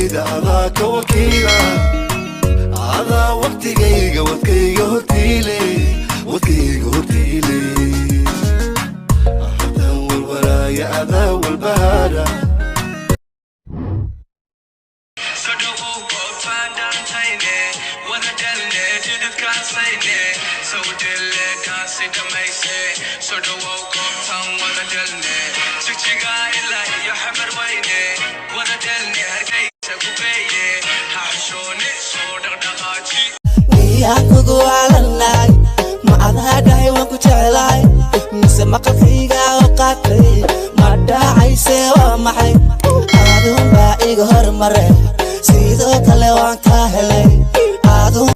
نفتيدا هذاك وكيلا هذا وقتي جيجا وكيجا هتيلي وكيجا هتيلي هذا والورايا هذا والبهارة Aku alalay maadhaday waan ku jeclay mise maqalkayga oo qaatay ma dhacayse waa maxay adun baa iga hormare sidoo kale waan ka helay adun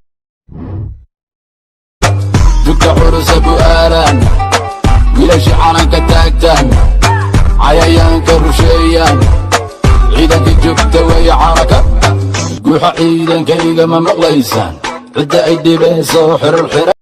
duka ursa bu'aalan wiilasha calanka taagtaan cayayaanka rusheeyaan ciidanka joogta way caraka guuxa ciidankayga ma maqlaysaan عدا ايدي بيسو حر الحرا